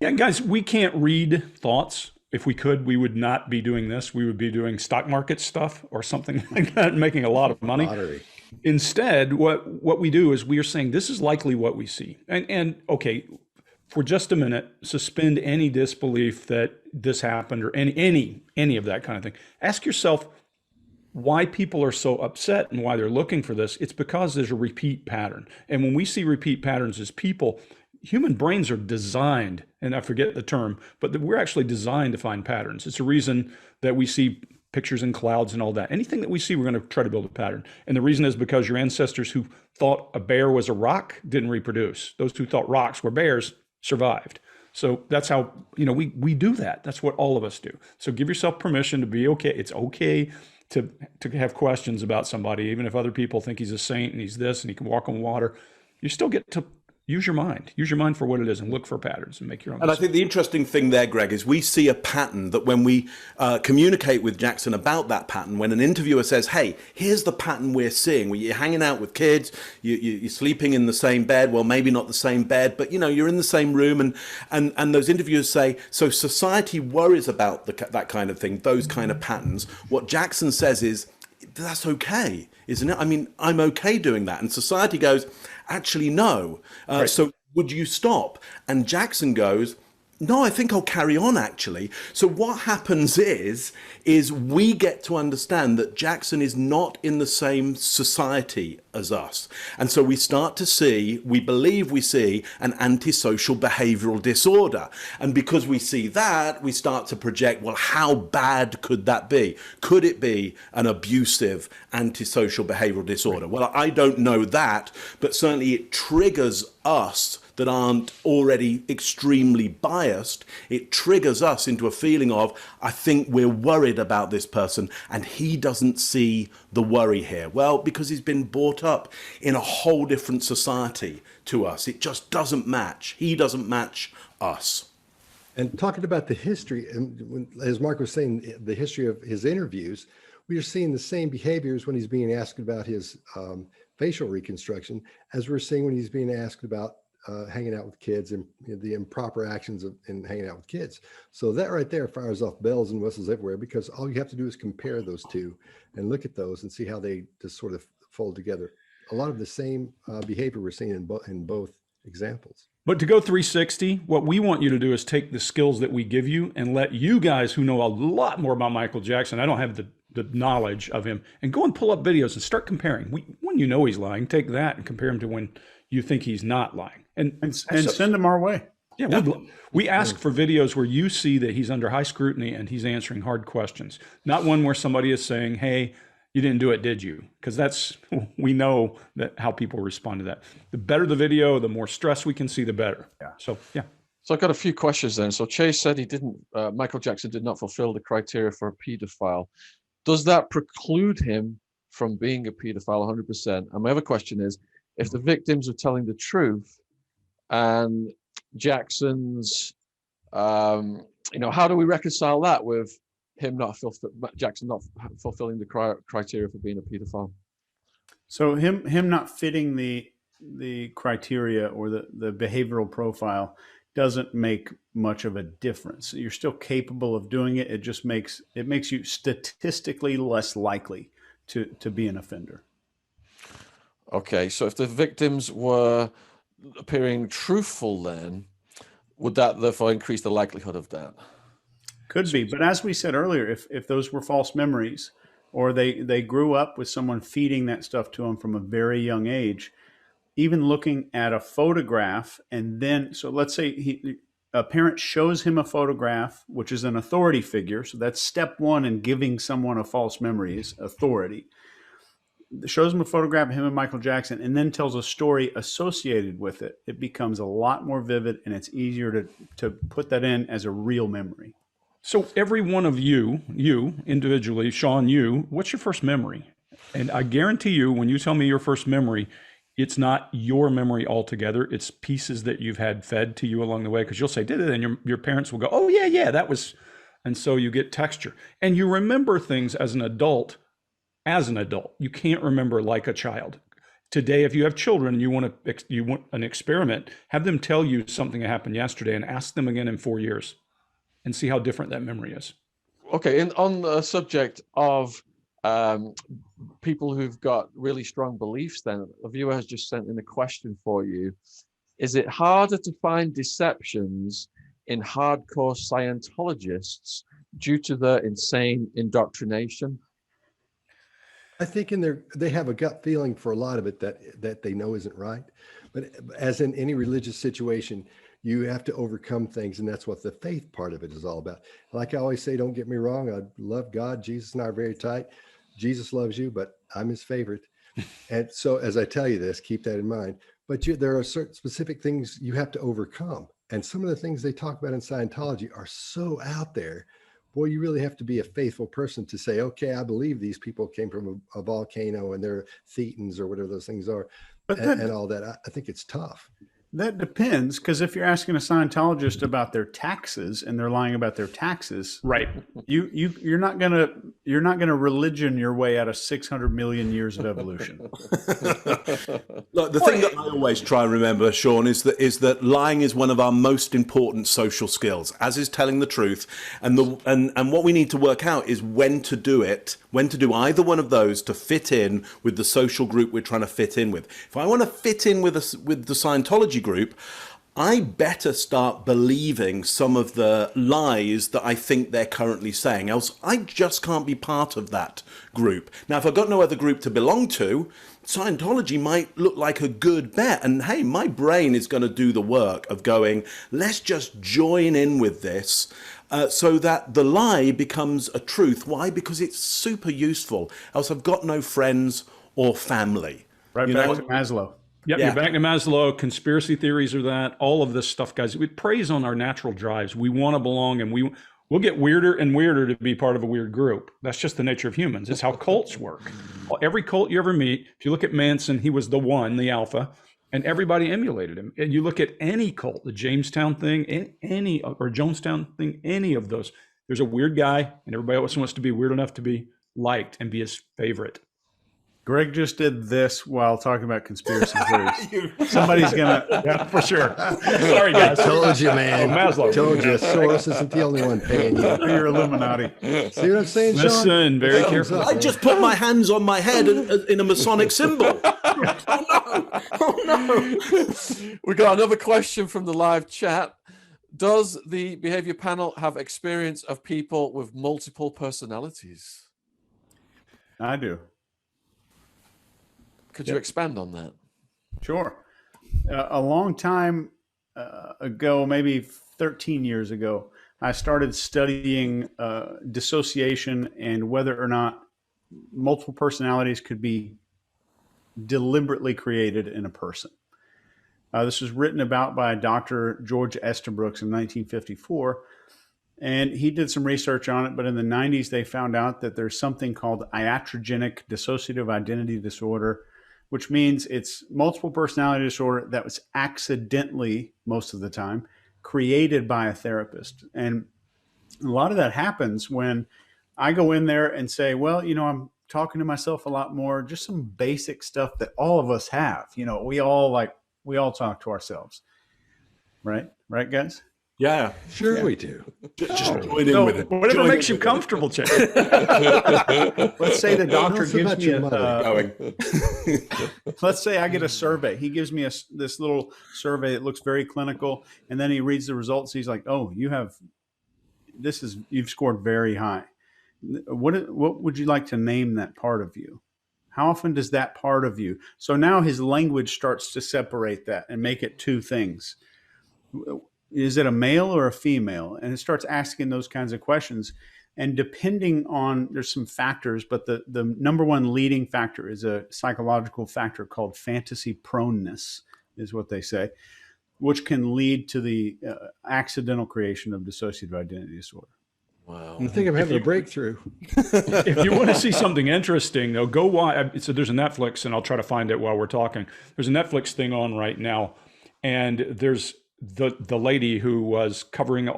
Yeah, guys, we can't read thoughts. If we could, we would not be doing this. We would be doing stock market stuff or something like that, making a lot of money. Lottery. Instead, what we do is we are saying this is likely what we see. And okay, for just a minute, suspend any disbelief that this happened or any of that kind of thing. Ask yourself why people are so upset and why they're looking for this. It's because there's a repeat pattern. And when we see repeat patterns as people, human brains are designed, and I forget the term, but we're actually designed to find patterns. It's a reason that we see pictures in clouds and all that. Anything that we see, we're going to try to build a pattern. And the reason is because your ancestors who thought a bear was a rock didn't reproduce. Those who thought rocks were bears survived. So that's how, we do that. That's what all of us do. So give yourself permission to be okay. It's okay to have questions about somebody, even if other people think he's a saint and he's this and he can walk on water. You still get to use your mind. Use your mind for what it is and look for patterns and make your own. And I think the interesting thing there, Greg, is we see a pattern that when we communicate with Jackson about that pattern, when an interviewer says, hey, here's the pattern we're seeing, where you're hanging out with kids, you're sleeping in the same bed, well, maybe not the same bed, but, you're in the same room. And those interviewers say, so society worries about that kind of thing, those kind of patterns. What Jackson says is, that's okay, isn't it? I mean, I'm okay doing that. And society goes, actually, no. Right. So would you stop? And Jackson goes, no, I think I'll carry on, actually. So what happens is we get to understand that Jackson is not in the same society as us. And so we believe we see an antisocial behavioral disorder. And because we see that, we start to project, well, how bad could that be? Could it be an abusive antisocial behavioral disorder? Well, I don't know that, but certainly it triggers us that aren't already extremely biased. It triggers us into a feeling of, I think we're worried about this person and he doesn't see the worry here. Well, because he's been brought up in a whole different society to us. It just doesn't match. He doesn't match us. And talking about the history, and as Mark was saying, the history of his interviews, we are seeing the same behaviors when he's being asked about his facial reconstruction as we're seeing when he's being asked about hanging out with kids and the improper actions in hanging out with kids. So that right there fires off bells and whistles everywhere, because all you have to do is compare those two and look at those and see how they just sort of fold together. A lot of the same behavior we're seeing in both examples. But to go 360, what we want you to do is take the skills that we give you and let you guys who know a lot more about Michael Jackson, I don't have the knowledge of him, and go and pull up videos and start comparing. When you know he's lying, take that and compare him to when you think he's not lying. And send them our way. Yeah, we ask for videos where you see that he's under high scrutiny and he's answering hard questions, not one where somebody is saying, hey, you didn't do it, did you? Because we know that how people respond to that. The better the video, the more stress we can see, the better. Yeah. So, yeah. So I've got a few questions then. So Chase said Michael Jackson did not fulfill the criteria for a pedophile. Does that preclude him from being a pedophile 100%? And my other question is, if the victims are telling the truth and Jackson's, how do we reconcile that with him Jackson not fulfilling the criteria for being a pedophile? So him not fitting the criteria or the behavioral profile doesn't make much of a difference. You're still capable of doing it. It just makes you statistically less likely to be an offender. Okay, so if the victims were appearing truthful, then would that therefore increase the likelihood of that? Could be, but as we said earlier, if those were false memories, or they grew up with someone feeding that stuff to them from a very young age, even looking at a photograph, and then, so let's say a parent shows him a photograph, which is an authority figure, so that's step one in giving someone a false memory is authority. Shows him a photograph of him and Michael Jackson, and then tells a story associated with it. It becomes a lot more vivid, and it's easier to put that in as a real memory. So every one of you individually, Shaun, what's your first memory? And I guarantee you, when you tell me your first memory, it's not your memory altogether. It's pieces that you've had fed to you along the way, because you'll say, did it? And your parents will go, oh, yeah, that was. And so you get texture. And you remember things as an adult. You can't remember like a child. Today, if you have children and you want an experiment, have them tell you something that happened yesterday and ask them again in 4 years and see how different that memory is. Okay, on the subject of people who've got really strong beliefs, then a viewer has just sent in a question for you. Is it harder to find deceptions in hardcore Scientologists due to their insane indoctrination? I think they have a gut feeling for a lot of it that they know isn't right. But as in any religious situation, you have to overcome things, and that's what the faith part of it is all about. Like I always say, don't get me wrong, I love God. Jesus and I are very tight. Jesus loves you, but I'm his favorite. And so as I tell you this, keep that in mind. But there are certain specific things you have to overcome. And some of the things they talk about in Scientology are so out there. Boy, you really have to be a faithful person to say, okay, I believe these people came from a volcano and they're thetans or whatever those things are, and all that. I think it's tough. That depends, because if you're asking a Scientologist about their taxes and they're lying about their taxes, right? You're not gonna religion your way out of 600 million years of evolution. Look, the thing that I always try and remember, Shaun, is that lying is one of our most important social skills, as is telling the truth. And what we need to work out is when to do it, when to do either one of those to fit in with the social group we're trying to fit in with. If I want to fit in with the Scientology group, I better start believing some of the lies that I think they're currently saying, else I just can't be part of that group. Now, if I've got no other group to belong to, Scientology might look like a good bet. And hey, my brain is going to do the work of going, let's just join in with this so that the lie becomes a truth. Why? Because it's super useful. Else I've got no friends or family. Right, back to Maslow. Yep, you're back to Maslow. Conspiracy theories are that. All of this stuff, guys. It preys on our natural drives. We want to belong, and we'll get weirder and weirder to be part of a weird group. That's just the nature of humans. It's how cults work. Every cult you ever meet, if you look at Manson, he was the one, the alpha, and everybody emulated him. And you look at any cult, the Jamestown thing, or Jonestown thing, any of those, there's a weird guy, and everybody else wants to be weird enough to be liked and be his favorite. Greg just did this while talking about conspiracy theories. Somebody's gonna, yeah, for sure. Sorry, guys. Told you, man. Maslow. Told you. Soros isn't the only one paying you. You're Illuminati. See what I'm saying, Shaun? Listen, very careful. I just put my hands on my head in a Masonic symbol. Oh no! We got another question from the live chat. Does the behavior panel have experience of people with multiple personalities? I do. Could you expand on that? Sure. A long time ago, maybe 13 years ago, I started studying dissociation and whether or not multiple personalities could be deliberately created in a person. This was written about by Dr. George Estabrooks in 1954, and he did some research on it, but in the 90s, they found out that there's something called iatrogenic dissociative identity disorder, which means it's multiple personality disorder that was accidentally, most of the time, created by a therapist. And a lot of that happens when I go in there and say, well, I'm talking to myself a lot more, just some basic stuff that all of us have. We all talk to ourselves. Right, guys? Yeah, sure we do. Just join in with it. Whatever makes you comfortable, Chad. Let's say the doctor gives me let's say I get a survey. He gives me this little survey that looks very clinical, and then he reads the results. He's like, "Oh, you've scored very high. What would you like to name that part of you? How often does that part of you?" So now his language starts to separate that and make it two things. Is it a male or a female? And it starts asking those kinds of questions. And depending on, there's some factors, but the number one leading factor is a psychological factor called fantasy proneness, is what they say, which can lead to the accidental creation of dissociative identity disorder. Wow. I think I'm having a breakthrough. If you want to see something interesting, though, go watch. So there's a Netflix, and I'll try to find it while we're talking. There's a Netflix thing on right now, and there's the lady who was covering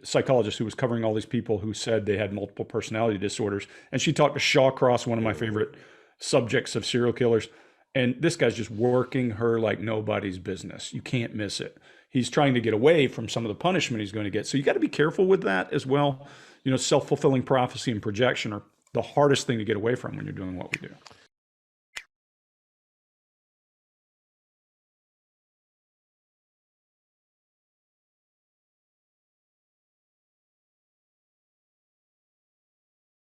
psychologist who was covering all these people who said they had multiple personality disorders. And she talked to Shawcross, one of my favorite subjects of serial killers. And this guy's just working her like nobody's business. You can't miss it. He's trying to get away from some of the punishment he's going to get. So you got to be careful with that as well. Self-fulfilling prophecy and projection are the hardest thing to get away from when you're doing what we do.